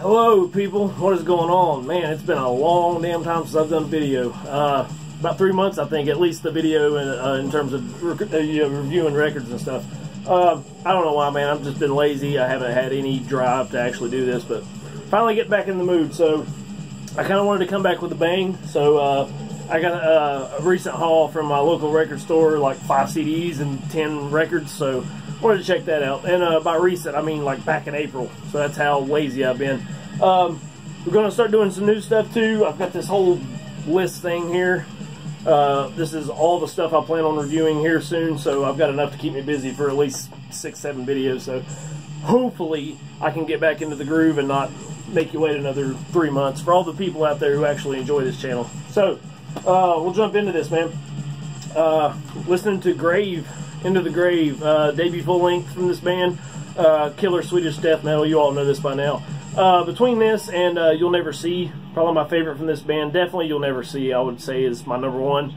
Hello people, what is going on? Man, it's been a long damn time since I've done a video. About 3 months I think, at least the video in terms of reviewing records and stuff. I don't know why, man, I've just been lazy. I haven't had any drive to actually do this, but finally get back in the mood. So I kind of wanted to come back with a bang. So I got a recent haul from my local record store, like 5 CDs and 10 records, so wanted to check that out. And by recent, I mean like back in April, so that's how lazy I've been. We're going to start doing some new stuff too. I've got this whole list thing here. This is all the stuff I plan on reviewing here soon, so I've got enough to keep me busy for at least 6-7 videos, so hopefully I can get back into the groove and not make you wait another 3 months for all the people out there who actually enjoy this channel. So we'll jump into this, man. Listening to Into the Grave, debut full length from this band, killer Swedish death metal. You all know this by now. Between this and You'll Never See, probably my favorite from this band. Definitely You'll Never See, I would say, is my #1.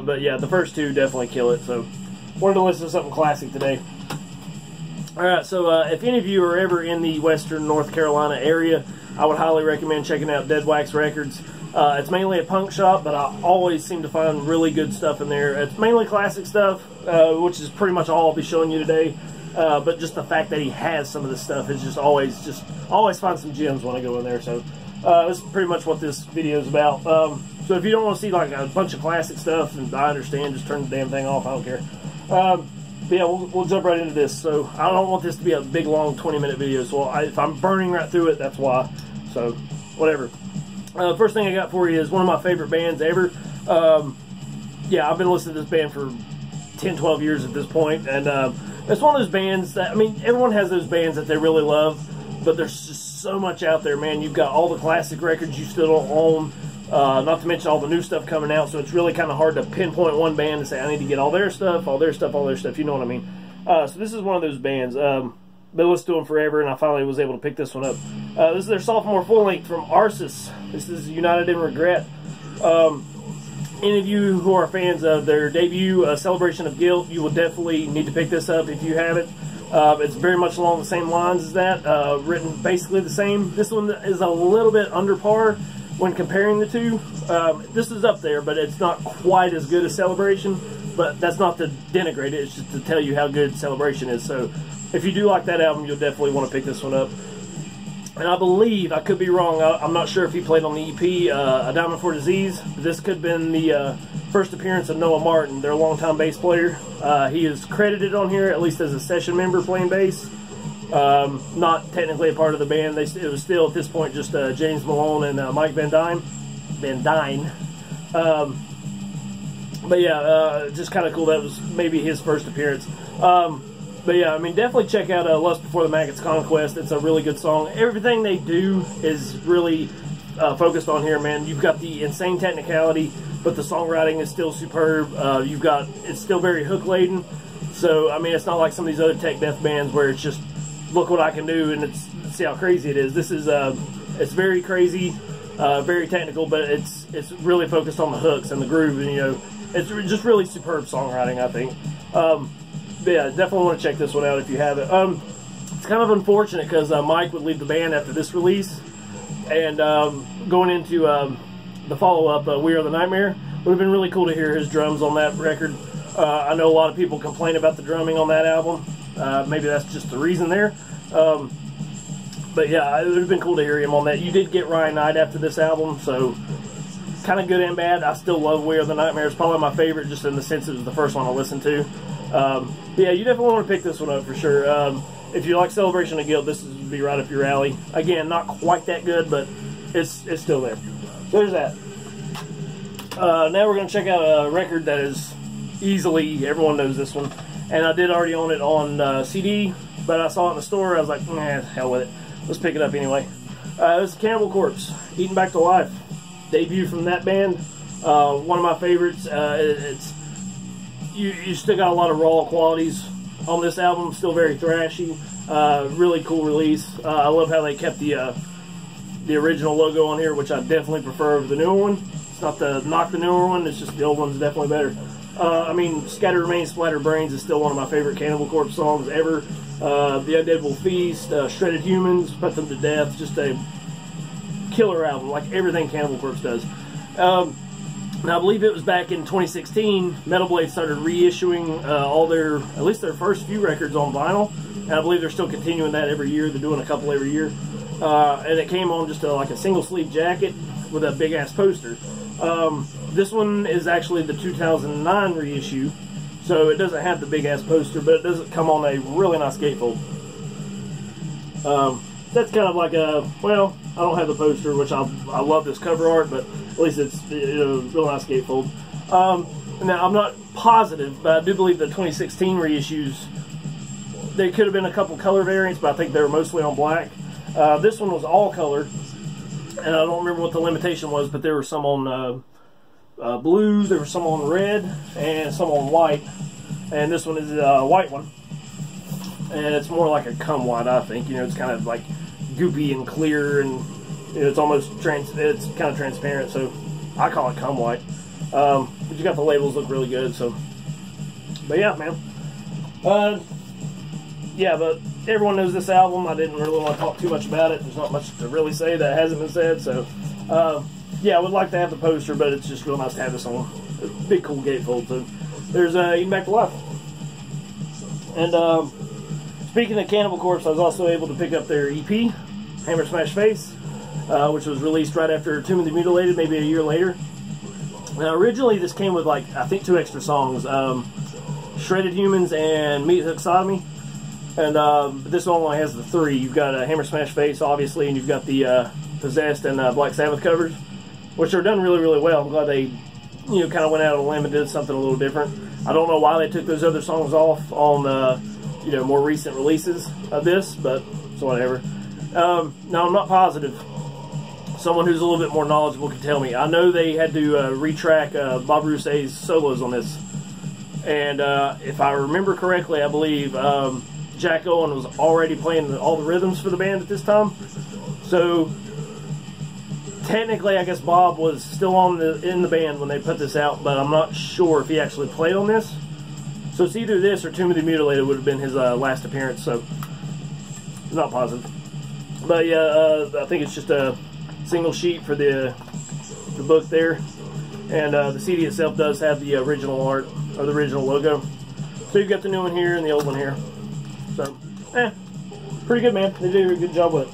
But yeah, the first two definitely kill it. So wanted to listen to something classic today. Alright, so if any of you are ever in the western North Carolina area, I would highly recommend checking out Dead Wax Records. It's mainly a punk shop, but I always seem to find really good stuff in there. It's mainly classic stuff, which is pretty much all I'll be showing you today. But just the fact that he has some of this stuff is just always find some gems when I go in there. So this is pretty much what this video is about. So if you don't want to see like a bunch of classic stuff, and I understand, just turn the damn thing off. I don't care. But yeah, we'll jump right into this. So I don't want this to be a big long 20-minute video. So if I'm burning right through it, that's why. So whatever. First thing I got for you is one of my favorite bands ever. Yeah, I've been listening to this band for 10-12 years at this point, and it's one of those bands that, I mean, everyone has those bands that they really love, but there's just so much out there, man. You've got all the classic records you still don't own, not to mention all the new stuff coming out, so it's really kind of hard to pinpoint one band and say, I need to get all their stuff, you know what I mean? So this is one of those bands. Been listening to them forever, and I finally was able to pick this one up. This is their sophomore full-length from Arsis. This is United in Regret. Any of you who are fans of their debut, Celebration of Guilt, you will definitely need to pick this up if you haven't. It's very much along the same lines as that, written basically the same. This one is a little bit under par when comparing the two. This is up there, but it's not quite as good as Celebration, but that's not to denigrate it, it's just to tell you how good Celebration is. So if you do like that album, you'll definitely want to pick this one up. And I believe, I could be wrong, I'm not sure if he played on the EP, A Diamond for Disease. This could have been the first appearance of Noah Martin, their longtime bass player. He is credited on here, at least as a session member playing bass. Not technically a part of the band. It was still, at this point, just James Malone and Mike Van Dyne. But yeah, just kind of cool. That was maybe his first appearance. But yeah, I mean, definitely check out Lust Before the Maggot's Conquest. It's a really good song. Everything they do is really focused on here, man. You've got the insane technicality, but the songwriting is still superb. It's still very hook-laden. So, I mean, it's not like some of these other tech death bands where it's just, look what I can do, and let's see how crazy it is. This is, it's very crazy, very technical, but it's really focused on the hooks and the groove, and, you know, it's just really superb songwriting, I think. But yeah, definitely want to check this one out if you haven't. It's kind of unfortunate because Mike would leave the band after this release, and going into the follow-up, We Are the Nightmare, would have been really cool to hear his drums on that record. I know a lot of people complain about the drumming on that album. Maybe that's just the reason there. But yeah, it would have been cool to hear him on that. You did get Ryan Knight after this album, so kind of good and bad. I still love We Are the Nightmare. It's probably my favorite, just in the sense it was the first one I listened to. But yeah, you definitely want to pick this one up for sure. If you like Celebration of Guilt, this would be right up your alley. Again, not quite that good, but it's still there. So there's that. Now we're going to check out a record that is easily, everyone knows this one. And I did already own it on CD, but I saw it in the store. I was like, nah, hell with it. Let's pick it up anyway. This is Cannibal Corpse, Eaten Back to Life. Debut from that band. One of my favorites. You still got a lot of raw qualities on this album, still very thrashy. Really cool release. I love how they kept the original logo on here, which I definitely prefer over the newer one. It's not to knock the newer one, it's just the old one's definitely better. I mean, Scattered Remains, Splattered Brains is still one of my favorite Cannibal Corpse songs ever. The Undead Will Feast, Shredded Humans, Put Them to Death. Just a killer album, like everything Cannibal Corpse does. Now, I believe it was back in 2016, Metal Blade started reissuing all their, at least their first few records on vinyl. And I believe they're still continuing that every year. They're doing a couple every year. And it came on just like a single sleeve jacket with a big ass poster. This one is actually the 2009 reissue, so it doesn't have the big ass poster, but it doesn't come on a really nice gatefold. That's kind of like a, well, I don't have the poster, which I love this cover art, but at least it's a real nice gatefold. Now, I'm not positive, but I do believe the 2016 reissues, they could have been a couple color variants, but I think they were mostly on black. This one was all color, and I don't remember what the limitation was, but there were some on blue, there were some on red, and some on white. And this one is a white one, and it's more like a cum white, I think. You know, it's kind of like goopy and clear, and you know, it's almost it's kind of transparent, so I call it cum white. But you got the labels look really good, so. But yeah, man. Yeah, but everyone knows this album. I didn't really want to talk too much about it. There's not much to really say that hasn't been said, so. Yeah, I would like to have the poster, but it's just real nice to have this on a big cool gatefold. So there's Eating Back to Life. And speaking of Cannibal Corpse, I was also able to pick up their EP, Hammer Smash Face, which was released right after Tomb of the Mutilated, maybe a year later. Now, originally this came with, like, I think 2 extra songs, Shredded Humans and Meat Hook Sodomy. And this one only has the 3. You've got Hammer Smash Face, obviously, and you've got the Possessed and Black Sabbath covers, which are done really, really well. I'm glad they, you know, kind of went out on a limb and did something a little different. I don't know why they took those other songs off on, you know, more recent releases of this, but so whatever. Now, I'm not positive. Someone who's a little bit more knowledgeable can tell me. I know they had to retrack Bob Rousse's solos on this. And if I remember correctly, I believe Jack Owen was already playing all the rhythms for the band at this time. So technically, I guess Bob was still in the band when they put this out, but I'm not sure if he actually played on this. So it's either this or Tomb of the Mutilated would have been his last appearance, so I'm not positive. But yeah, I think it's just a single sheet for the book there. And the CD itself does have the original art, or the original logo. So you've got the new one here and the old one here. So, pretty good, man. They did a good job with it.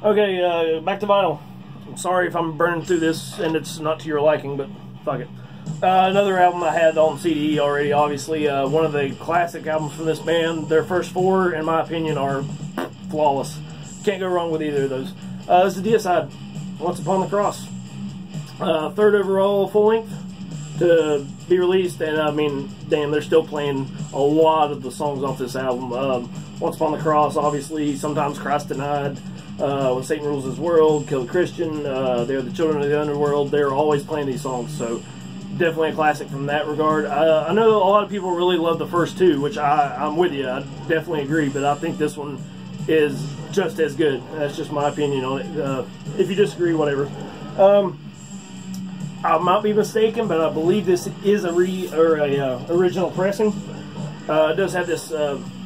Okay, back to vinyl. I'm sorry if I'm burning through this and it's not to your liking, but fuck it. Another album I had on CD already, obviously. One of the classic albums from this band. Their first 4, in my opinion, are flawless. Can't go wrong with either of those. This is Deicide, Once Upon the Cross. 3rd overall full length to be released, and I mean, damn, they're still playing a lot of the songs off this album. Once Upon the Cross, obviously, Sometimes Christ Denied, When Satan Rules His World, Kill the Christian, They're the Children of the Underworld. They're always playing these songs, so definitely a classic from that regard. I know a lot of people really love the first 2, which I'm with you. I definitely agree, but I think this one is just as good. That's just my opinion on it. If you disagree, whatever. I might be mistaken, but I believe this is a original pressing. It does have this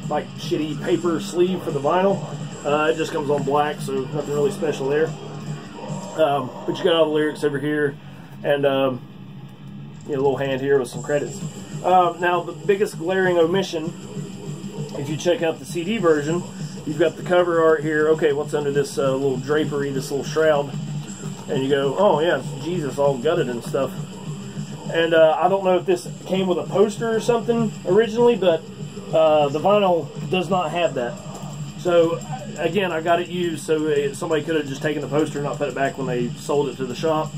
like shitty paper sleeve for the vinyl. It just comes on black, so nothing really special there. But you got all the lyrics over here, and you know, a little hand here with some credits. Now, the biggest glaring omission, if you check out the CD version, you've got the cover art here. Okay, what's under this little drapery, this little shroud? And you go, oh yeah, it's Jesus all gutted and stuff. And I don't know if this came with a poster or something originally, but the vinyl does not have that. So again, I got it used, so somebody could have just taken the poster and not put it back when they sold it to the shop.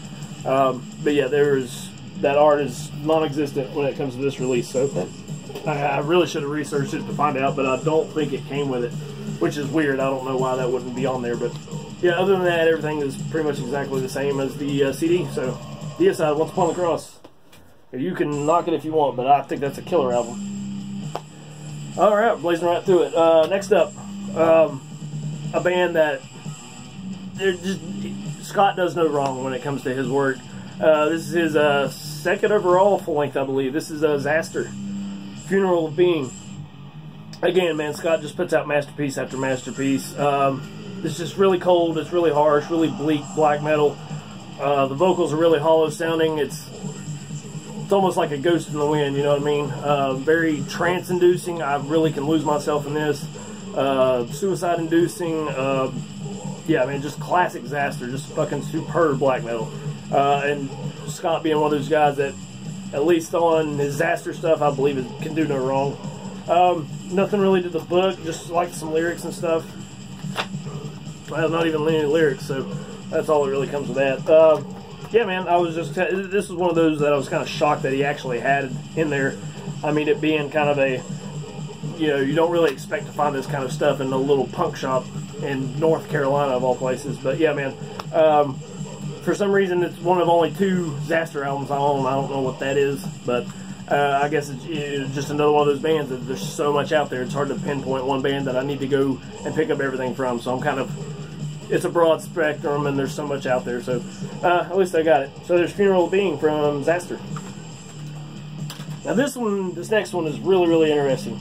But yeah, that art is non-existent when it comes to this release. So I really should have researched it to find out, but I don't think it came with it, which is weird. I don't know why that wouldn't be on there, but yeah, other than that, everything is pretty much exactly the same as the CD. So, Deicide, Once Upon the Cross. You can knock it if you want, but I think that's a killer album. Alright, blazing right through it. Next up, a band that Scott does no wrong when it comes to his work. This is his 2nd overall full length, I believe. This is Xasthur, Funeral of Being. again, man, Scott just puts out masterpiece after masterpiece. It's just really cold, it's really harsh, really bleak black metal. The vocals are really hollow sounding. It's almost like a ghost in the wind, you know what I mean? Very trance-inducing. I really can lose myself in this. Suicide-inducing. Yeah, man, just classic Xasthur. Just fucking superb black metal. And Scott being one of those guys that, at least on his Xasthur stuff, I believe it can do no wrong. Nothing really to the book, just like some lyrics and stuff. Well, not even any lyrics, so that's all that really comes with that. Yeah, man, I was just, this was one of those that I was kind of shocked that he actually had in there. I mean, it being kind of a, you know, you don't really expect to find this kind of stuff in a little punk shop in North Carolina, of all places. But yeah, man, for some reason, it's one of only 2 Xasthur albums I own. I don't know what that is, but I guess it's just another one of those bands that there's so much out there. It's hard to pinpoint one band that I need to go and pick up everything from. So I'm kind of, it's a broad spectrum, and there's so much out there. So at least I got it. So there's Funeral Being from Xasthur. Now this next one is really, really interesting.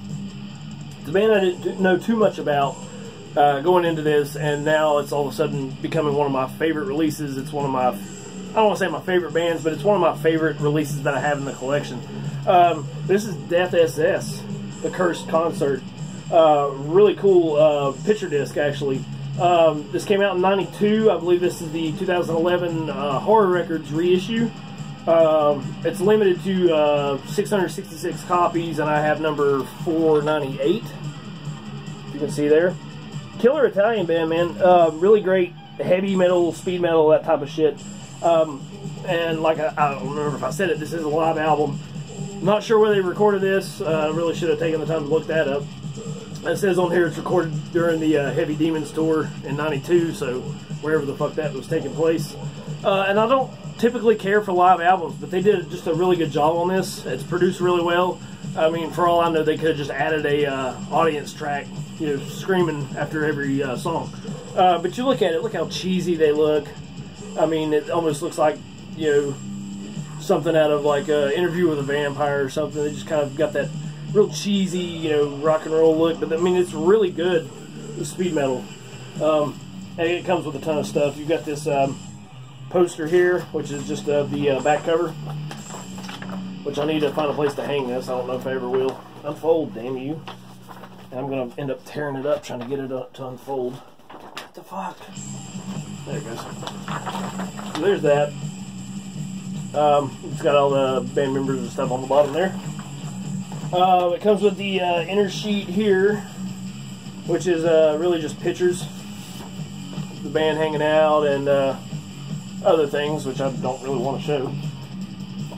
It's a band I didn't know too much about going into this, and now it's all of a sudden becoming one of my favorite releases. It's one of my, I don't want to say my favorite bands, but it's one of my favorite releases that I have in the collection. This is Death SS, The Cursed Concert. Really cool picture disc, actually. This came out in '92. I believe this is the 2011 Horror Records reissue. It's limited to 666 copies, and I have number 498. You can see there. Killer Italian band, man. Really great heavy metal, speed metal, that type of shit. And like I don't remember if I said it, this is a live album. Not sure where they recorded this. Really should have taken the time to look that up. It says on here it's recorded during the Heavy Demons tour in '92, so wherever the fuck that was taking place. And I don't typically care for live albums, but they did just a really good job on this. It's produced really well. I mean, for all I know, they could have just added a audience track, you know, screaming after every song. But you look at it, look how cheesy they look. I mean, it almost looks like, you know, something out of like an Interview with a Vampire or something. They just kind of got that real cheesy, you know, rock and roll look. But I mean, it's really good, the speed metal. And it comes with a ton of stuff. You've got this poster here, which is just the back cover, which I need to find a place to hang this. I don't know if I ever will. Unfold, damn you. And I'm going to end up tearing it up trying to get it to unfold. What the fuck? There it goes. So there's that. It's got all the band members and stuff on the bottom there. It comes with the inner sheet here, which is really just pictures of the band hanging out and other things, which I don't really want to show.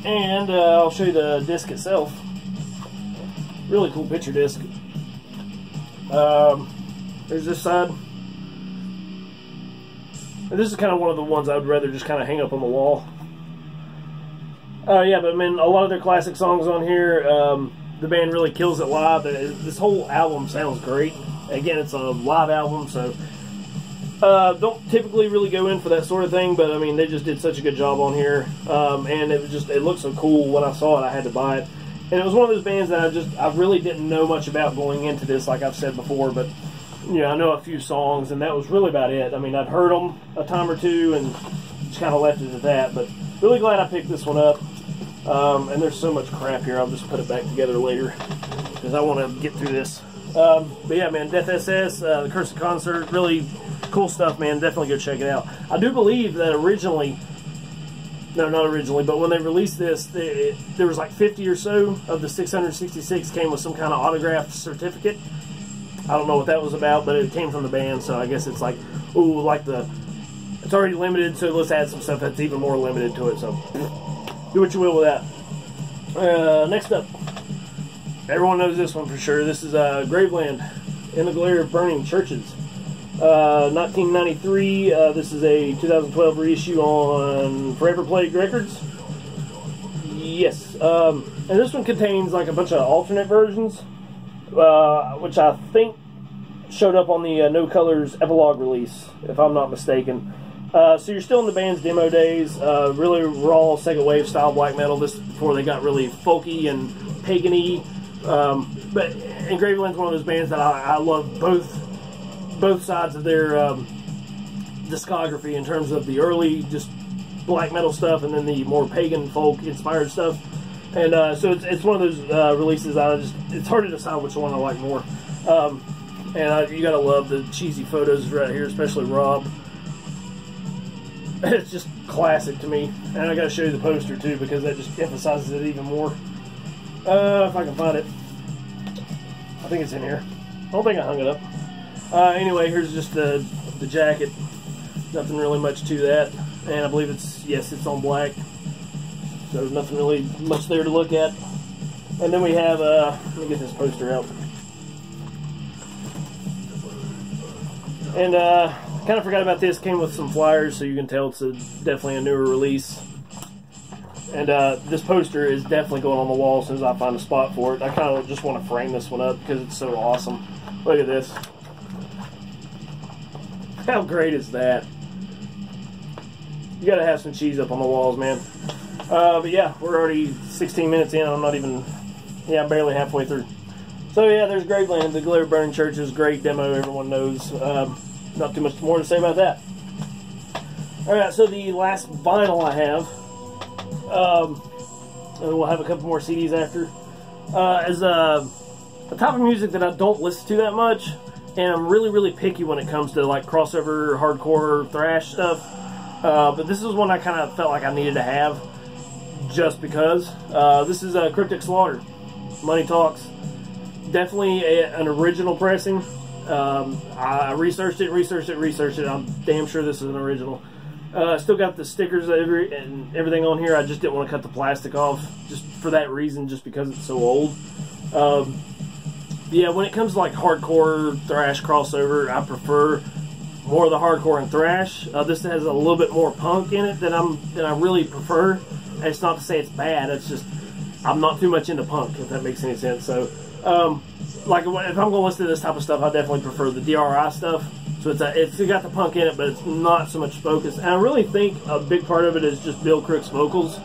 And I'll show you the disc itself. Really cool picture disc. There's this side. And this is kind of one of the ones I would rather just kind of hang up on the wall. Yeah, but I mean, a lot of their classic songs on here. The band really kills it live. This whole album sounds great. Again, it's a live album, so don't typically really go in for that sort of thing, but I mean, they just did such a good job on here. And it looked so cool. When I saw it, I had to buy it. And it was one of those bands that I really didn't know much about going into this, like I've said before, but you know, I know a few songs, and that was really about it. I mean, I'd heard them a time or two and just kind of left it at that, but really glad I picked this one up. And there's so much crap here, I'll just put it back together later because I want to get through this. But yeah, man, Death SS, The Cursed Concert, really cool stuff, man. Definitely go check it out. I do believe that originally, no, not originally, but when they released this, there was like 50 or so of the 666 came with some kind of autographed certificate. I don't know what that was about, but it came from the band, so I guess it's like, ooh, like it's already limited, so let's add some stuff that's even more limited to it, so do what you will with that. Next up, everyone knows this one for sure. This is Graveland, In the Glare of Burning Churches. 1993, this is a 2012 reissue on Forever Plague Records. Yes, and this one contains like a bunch of alternate versions, which I think showed up on the No Colors epilogue release, if I'm not mistaken. So you're still in the band's demo days, really raw second wave style black metal. This is before they got really folky and pagan-y. but and Graveland's one of those bands that I love both sides of their discography in terms of the early just black metal stuff and then the more pagan folk inspired stuff. And so it's one of those releases it's hard to decide which one I like more. And you gotta love the cheesy photos right here, especially Rob. It's just classic to me. And I gotta show you the poster too because that just emphasizes it even more. If I can find it. I think it's in here. I don't think I hung it up. Anyway, here's just the jacket. Nothing really much to that. And I believe it's on black. So nothing really much there to look at. And then we have, let me get this poster out. And kind of forgot about this. Came with some flyers, so you can tell it's definitely a newer release. And this poster is definitely going on the wall as soon as I find a spot for it. I kind of just want to frame this one up because it's so awesome. Look at this. How great is that? You gotta have some cheese up on the walls, man. But yeah, we're already 16 minutes in. I'm not even, I'm barely halfway through. So yeah, there's Graveland. The Glitter Burning Church is great demo. Everyone knows. Not too much more to say about that. Alright, so the last vinyl I have, and we'll have a couple more CDs after, is a type of music that I don't listen to that much, and I'm really, really picky when it comes to like crossover, hardcore, thrash stuff. But this is one I kind of felt like I needed to have, just because. This is Cryptic Slaughter, Money Talks. Definitely an original pressing. I researched it. I'm damn sure this is an original. Still got the stickers and everything on here. I just didn't want to cut the plastic off, just for that reason, just because it's so old. Yeah, when it comes to like hardcore thrash crossover, I prefer more of the hardcore and thrash. This has a little bit more punk in it than I really prefer. And it's not to say it's bad. It's just I'm not too much into punk, if that makes any sense. So, like if I'm going to listen to this type of stuff, I definitely prefer the DRI stuff. So it's got the punk in it, but it's not so much focus. And I really think a big part of it is just Bill Crook's vocals.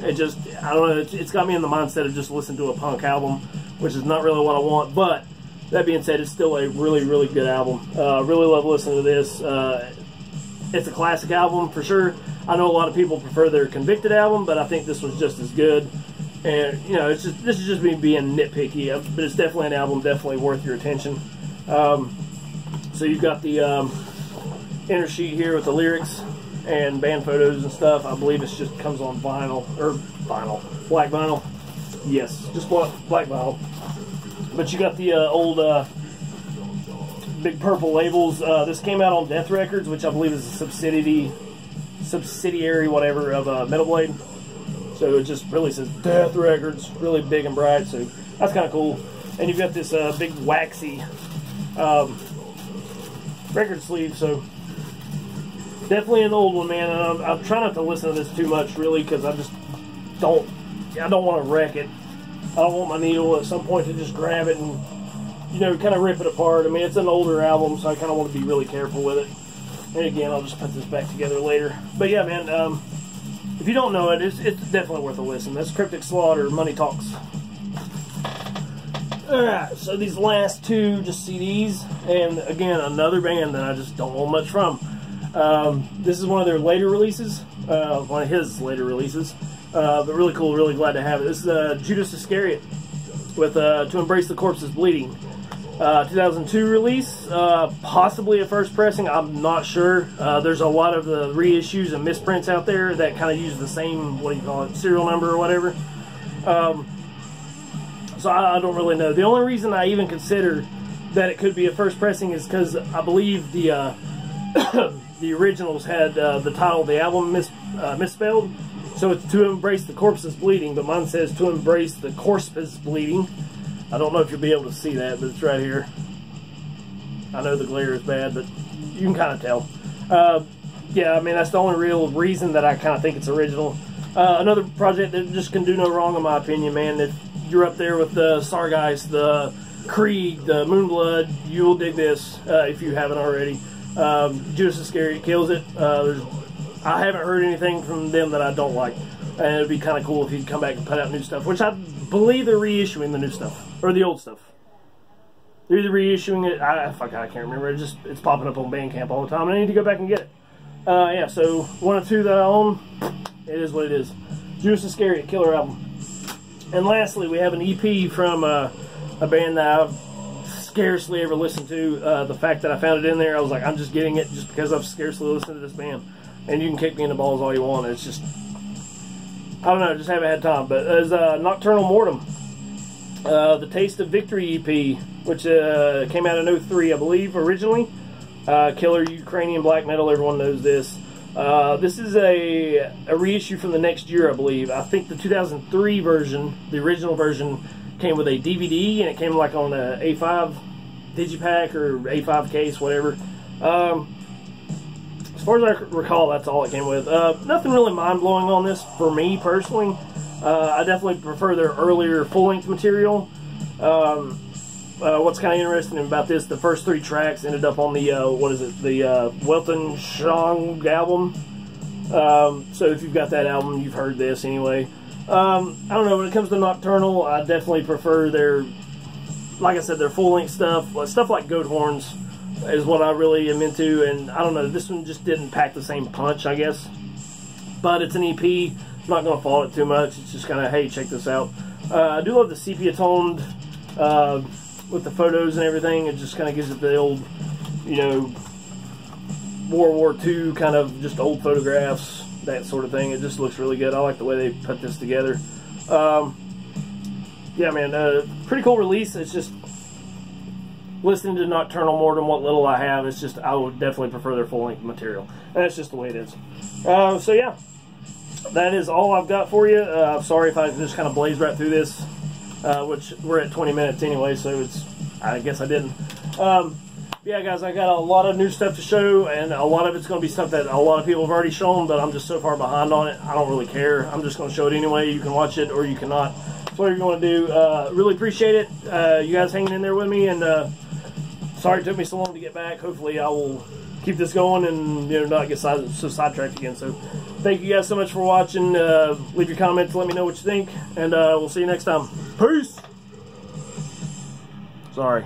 I don't know, it's got me in the mindset of just listening to a punk album, which is not really what I want. But that being said, it's still a really, really good album. Really love listening to this. It's a classic album for sure. I know a lot of people prefer their Convicted album, but I think this was just as good. And you know, this is just me being nitpicky, but it's definitely an album definitely worth your attention. So you've got the inner sheet here with the lyrics and band photos and stuff. I believe it just comes on black vinyl. Yes, just black vinyl. But you got the old big purple labels. This came out on Death Records, which I believe is a subsidiary whatever of Metal Blade. So it just really says Death Records, really big and bright. So that's kind of cool. And you've got this big waxy record sleeve. So definitely an old one, man. And I'm trying not to listen to this too much, really, because I don't want to wreck it. I don't want my needle at some point to just grab it and, you know, kind of rip it apart. I mean, it's an older album, so I kind of want to be really careful with it. And again, I'll just put this back together later. But yeah, man, if you don't know it, it's definitely worth a listen. That's Cryptic Slaughter, Money Talks. Alright, so these last two just CDs, and again, another band that I just don't know much from. This is one of their later releases, one of his later releases. But really cool, really glad to have it. This is Judas Iscariot with To Embrace the Corpse's Bleeding. 2002 release, possibly a first pressing, I'm not sure. There's a lot of the reissues and misprints out there that kind of use the same, serial number or whatever. So I don't really know. The only reason I even consider that it could be a first pressing is because I believe the the originals had the title of the album misspelled. So it's To Embrace the Corpse's Bleeding, but mine says To Embrace the Corpse's Bleeding. I don't know if you'll be able to see that, but it's right here. I know the glare is bad, but you can kind of tell. Yeah, I mean, that's the only real reason that I kind of think it's original. Another project that just can do no wrong, in my opinion, man. If you're up there with the Sargeist, the Krieg, the Moonblood, you will dig this if you haven't already. Judas Iscariot kills it. I haven't heard anything from them that I don't like. And it'd be kind of cool if he'd come back and put out new stuff, which I believe they're reissuing the new stuff, or the old stuff. They're either reissuing it. I can't remember. It's popping up on Bandcamp all the time. I need to go back and get it. Yeah, so one or two that I own. It is what it is. Judas Iscariot, killer album. And lastly, we have an EP from a band that I've scarcely ever listened to. The fact that I found it in there, I was like, I'm just getting it just because I've scarcely listened to this band. And you can kick me in the balls all you want. It's just, I don't know, just haven't had time. But it's Nokturnal Mortum. The Taste of Victory EP, which came out in 03, I believe, originally. Killer Ukrainian black metal, everyone knows this. This is a reissue from the next year, I believe. I think the 2003 version, the original version, came with a DVD, and it came like on a A5 digipack or A5 case, whatever. As far as I recall, that's all it came with. Nothing really mind-blowing on this for me, personally. I definitely prefer their earlier full-length material. What's kind of interesting about this, the first 3 tracks ended up on the, the Welton Shong album. So if you've got that album, you've heard this anyway. I don't know, when it comes to Nokturnal, I definitely prefer their, like I said, their full-length stuff. Stuff like Goat Horns is what I really am into, and I don't know, this one just didn't pack the same punch, I guess. But it's an EP. I'm not going to fault it too much. It's just kind of, hey, check this out. I do love the sepia-toned with the photos and everything. It just kind of gives it the old, you know, World War II kind of just old photographs, that sort of thing. It just looks really good. I like the way they put this together. Yeah, man, pretty cool release. It's just listening to Nokturnal Mortum, what little I have, it's just, I would definitely prefer their full-length material. And that's just the way it is. So, yeah. That is all I've got for you. I'm sorry if I just kind of blazed right through this, which we're at 20 minutes anyway, so it's, I guess I didn't. Yeah, guys, I got a lot of new stuff to show, and a lot of it's going to be stuff that a lot of people have already shown, but I'm just so far behind on it, I don't really care. I'm just going to show it anyway. You can watch it or you cannot. It's whatever you want to do. Really appreciate it. You guys hanging in there with me, and sorry it took me so long to get back. Hopefully I will keep this going and, you know, not get so sidetracked again. So thank you guys so much for watching. Leave your comments, let me know what you think, and we'll see you next time. Peace. Sorry.